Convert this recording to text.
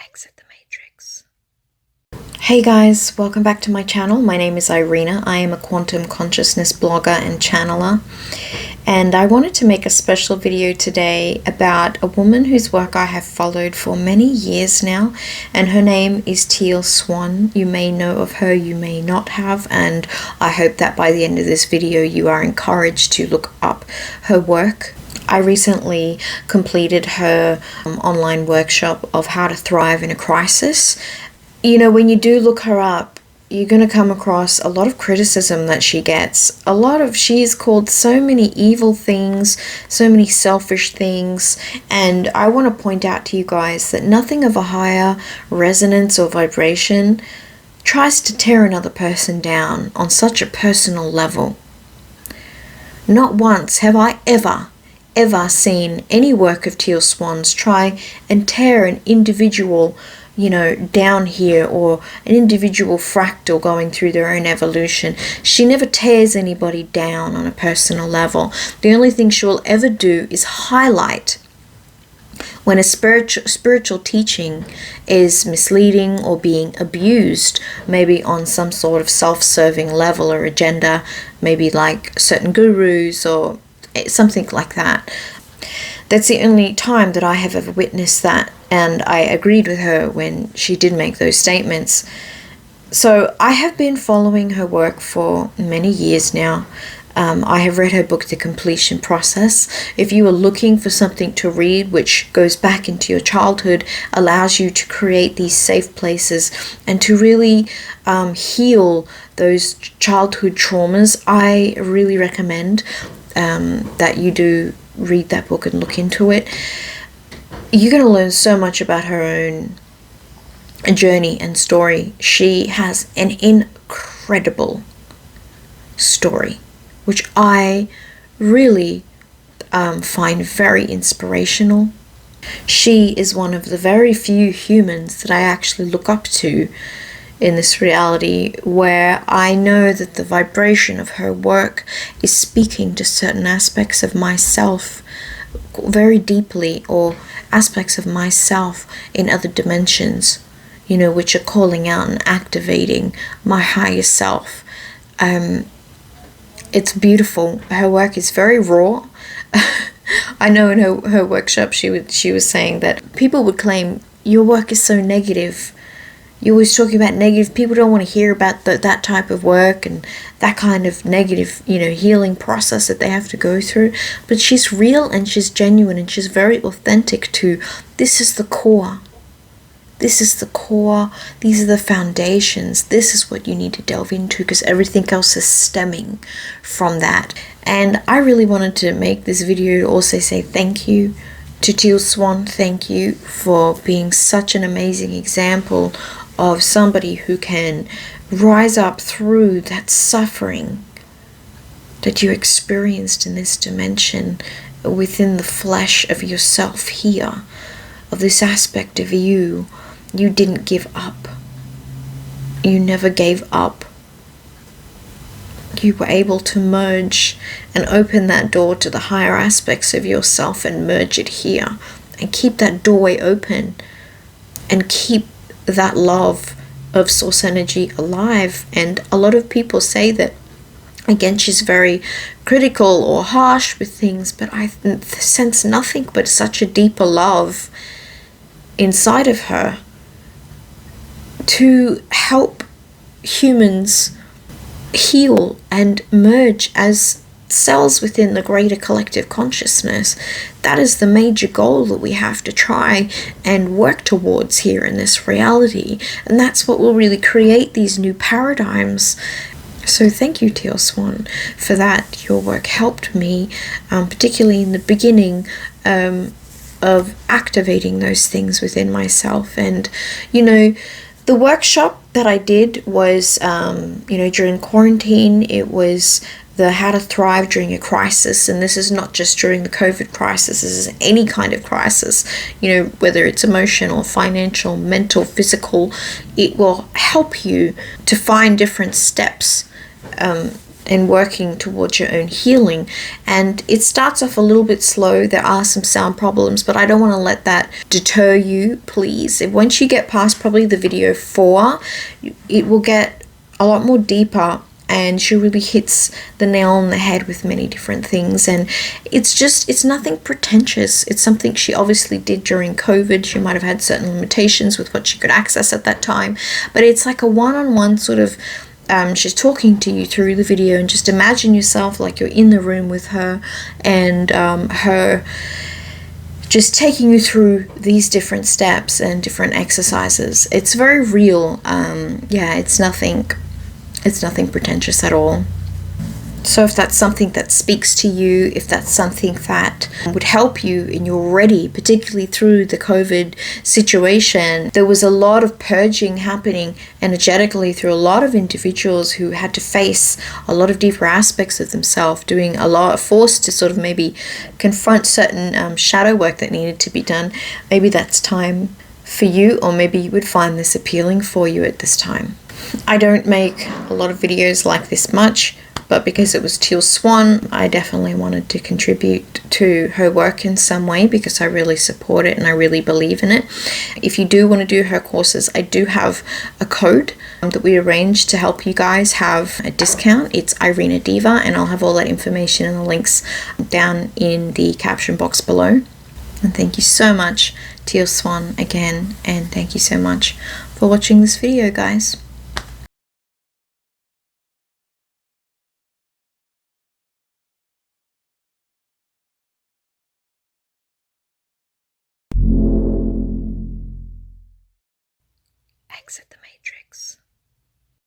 Exit the Matrix. Hey guys, welcome back to my channel. My name is Irina. I am a quantum consciousness blogger and channeler. And I wanted to make a special video today about a woman whose work I have followed for many years now. And her name is TEAL SWAN. You may know of her, you may not have. And I hope that by the end of this video you are encouraged to look up her work. I recently completed her online workshop of how to thrive in a crisis. You know, when you do look her up, you're going to come across a lot of criticism that she gets. She is called so many evil things, so many selfish things. And I want to point out to you guys that nothing of a higher resonance or vibration tries to tear another person down on such a personal level. Not once have I ever seen any work of Teal Swan's try and tear an individual, down here, or an individual fractal going through their own evolution. She never tears anybody down on a personal level. The only thing she will ever do is highlight when a spiritual teaching is misleading or being abused, maybe on some sort of self-serving level or agenda, maybe like certain gurus or something like that. That's the only time that I have ever witnessed that, and I agreed with her when she did make those statements. So I have been following her work for many years now. I have read her book, The Completion Process. If you are looking for something to read which goes back into your childhood, allows you to create these safe places and to really heal those childhood traumas, I really recommend that you do read that book and look into it. You're going to learn so much about her own journey and story. She has an incredible story, which I really find very inspirational. She is one of the very few humans that I actually look up to in this reality, where I know that the vibration of her work is speaking to certain aspects of myself very deeply, or aspects of myself in other dimensions, which are calling out and activating my higher self. It's beautiful. Her work is very raw. I know in her workshop she was saying that people would claim, your work is so negative. You're always talking about negative. People don't want to hear about that type of work and that kind of negative, healing process that they have to go through. But she's real and she's genuine and she's very authentic to, this is the core. This is the core. These are the foundations. This is what you need to delve into, because everything else is stemming from that. And I really wanted to make this video to also say thank you to Teal Swan. Thank you for being such an amazing example of somebody who can rise up through that suffering that you experienced in this dimension, within the flesh of yourself here, of this aspect of you. You didn't give up. You never gave up. You were able to merge and open that door to the higher aspects of yourself and merge it here, and keep that doorway open and keep that love of source energy alive. And a lot of people say that, again, she's very critical or harsh with things, but I sense nothing but such a deeper love inside of her to help humans heal and merge as cells within the greater collective consciousness. That is the major goal that we have to try and work towards here in this reality, and that's what will really create these new paradigms. So thank you, Teal Swan, for that. Your work helped me, particularly in the beginning of activating those things within myself. And the workshop that I did was during quarantine. It was the how to thrive during a crisis, and this is not just during the COVID crisis, this is any kind of crisis, whether it's emotional, financial, mental, physical. It will help you to find different steps and working towards your own healing. And it starts off a little bit slow. There are some sound problems, but I don't want to let that deter you, please. Once you get past probably the video 4, it will get a lot more deeper, and she really hits the nail on the head with many different things. And it's nothing pretentious. It's something she obviously did during COVID. She might have had certain limitations with what she could access at that time, but it's like a one-on-one sort of, she's talking to you through the video, and just imagine yourself like you're in the room with her, and her just taking you through these different steps and different exercises. It's very real. Yeah, it's nothing pretentious at all. So if that's something that speaks to you, if that's something that would help you and you're ready, particularly through the COVID situation, there was a lot of purging happening energetically through a lot of individuals who had to face a lot of deeper aspects of themselves, doing a lot of forced to sort of maybe confront certain shadow work that needed to be done. Maybe that's time for you, or maybe you would find this appealing for you at this time. I don't make a lot of videos like this much, but because it was Teal Swan, I definitely wanted to contribute to her work in some way, because I really support it and I really believe in it. If you do want to do her courses, I do have a code that we arranged to help you guys have a discount. It's Irina Diva, and I'll have all that information and the links down in the caption box below. And thank you so much, Teal Swan, again, and thank you so much for watching this video, guys. Exit the Matrix.